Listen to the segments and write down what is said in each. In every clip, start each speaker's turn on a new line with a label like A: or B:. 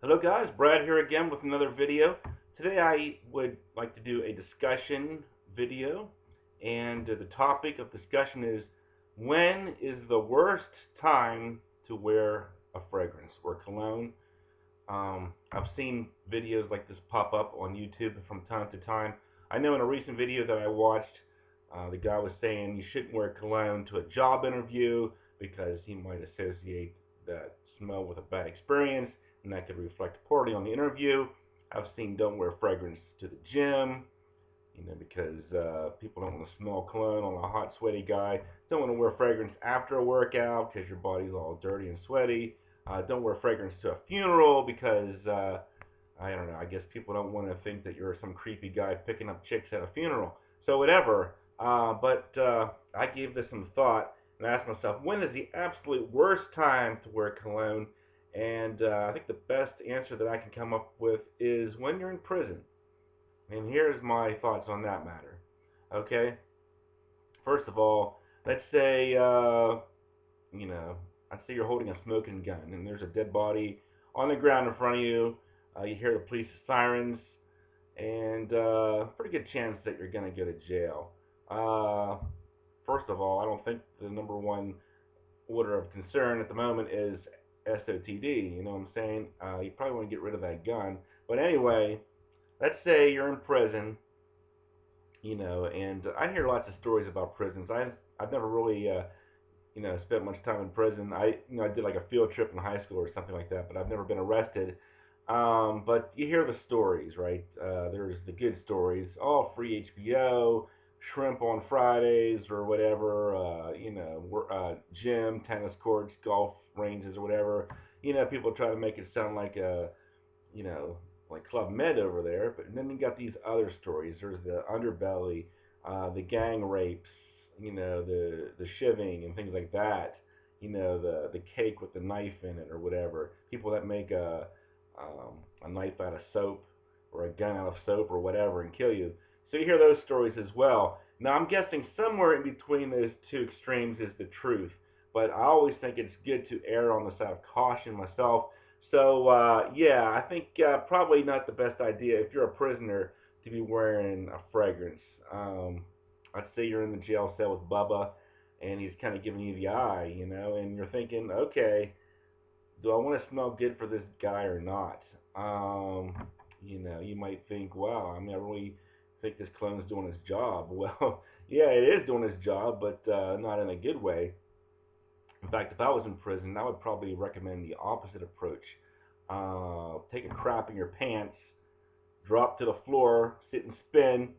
A: Hello guys, Brad here again with another video. Today I would like to do a discussion video, and the topic of discussion is, when is the worst time to wear a fragrance or cologne? I've seen videos like this pop up on YouTube from time to time. I know in a recent video that I watched, the guy was saying you shouldn't wear cologne to a job interview because he might associate that smell with a bad experience, and that could reflect poorly on the interview. I've seen don't wear fragrance to the gym, because people don't want to smell cologne on a hot, sweaty guy. Don't want to wear fragrance after a workout because your body's all dirty and sweaty. Don't wear fragrance to a funeral because, I don't know, I guess people don't want to think that you're some creepy guy picking up chicks at a funeral. So whatever. But I gave this some thought and asked myself, when is the absolute worst time to wear cologne? And I think the best answer that I can come up with is when you're in prison. And here's my thoughts on that matter. Okay? First of all, let's say, let's say you're holding a smoking gun and there's a dead body on the ground in front of you. You hear the police sirens, and pretty good chance that you're going to go to jail. Uh, First of all, I don't think the number one order of concern at the moment is SOTD. You know what I'm saying? You probably want to get rid of that gun. But anyway, let's say you're in prison, and I hear lots of stories about prisons. I've never really spent much time in prison. I did like a field trip in high school or something like that, but I've never been arrested. But you hear the stories, right? There's the good stories. Oh, free HBO, shrimp on Fridays or whatever. Gym, tennis courts, golf ranges or whatever. People try to make it sound like you know, like Club Med over there. But then you got these other stories. There's the underbelly, the gang rapes, the shivving and things like that. The cake with the knife in it or whatever. People that make a knife out of soap or a gun out of soap or whatever and kill you. So you hear those stories as well. Now I'm guessing somewhere in between those two extremes is the truth, but I always think it's good to err on the side of caution myself. So yeah, I think probably not the best idea if you're a prisoner to be wearing a fragrance. I'd say you're in the jail cell with Bubba, and he's kind of giving you the eye, and you're thinking, okay, do I want to smell good for this guy or not? You might think, wow, I really think this clone's doing his job. Well, yeah, it is doing his job, but not in a good way. In fact, if I was in prison, I would probably recommend the opposite approach. Take a crap in your pants, drop to the floor, sit and spin,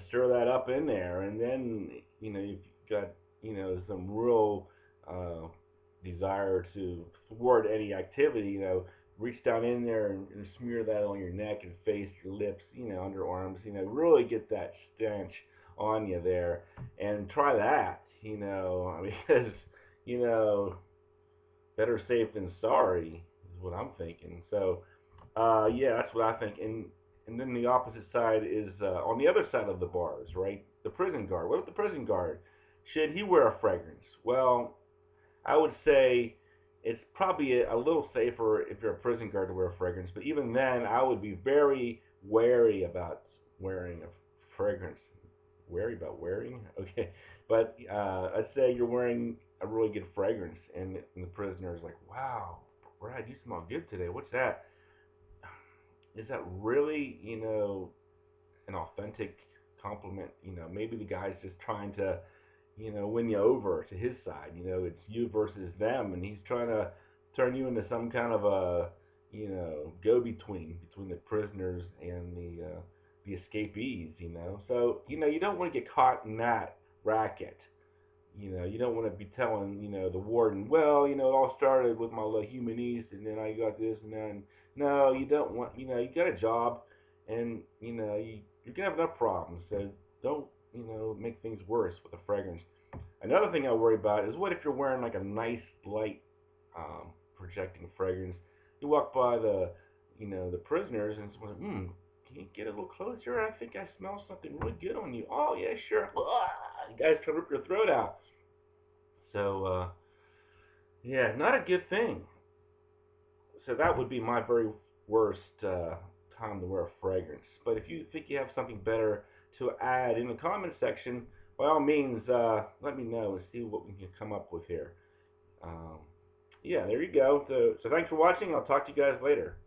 A: stir that up in there, and then, you've got, some real desire to thwart any activity, reach down in there and smear that on your neck and face, your lips, underarms, really get that stench on you there, and try that, because, you know, better safe than sorry is what I'm thinking. So, yeah, that's what I think. And then the opposite side is on the other side of the bars, right? The prison guard. What about the prison guard? Should he wear a fragrance? Well, I would say it's probably a little safer if you're a prison guard to wear a fragrance. But even then, I would be very wary about wearing a fragrance. Wary about wearing? Okay. But I'd say you're wearing a really good fragrance, and the prisoner is like, wow, Brad, you smell good today. What's that? Is that really, an authentic compliment? Maybe the guy's just trying to, win you over to his side. It's you versus them, and he's trying to turn you into some kind of a, go-between between the prisoners and the escapees. So you don't want to get caught in that racket. You don't want to be telling, the warden, well, it all started with my little human east, and then I got this and then. No, you don't want, you got a job, and, you're going to have enough problems, so don't, make things worse with a fragrance. Another thing I worry about is, what if you're wearing like a nice, light, projecting fragrance? You walk by the prisoners, and someone's like, can you get a little closer? I think I smell something really good on you. Oh, yeah, sure. You guys try to rip your throat out. So, yeah, not a good thing. So that would be my very worst time to wear a fragrance. But if you think you have something better to add in the comment section, by all means, let me know and see what we can come up with here. Um, yeah, there you go. So thanks for watching. I'll talk to you guys later.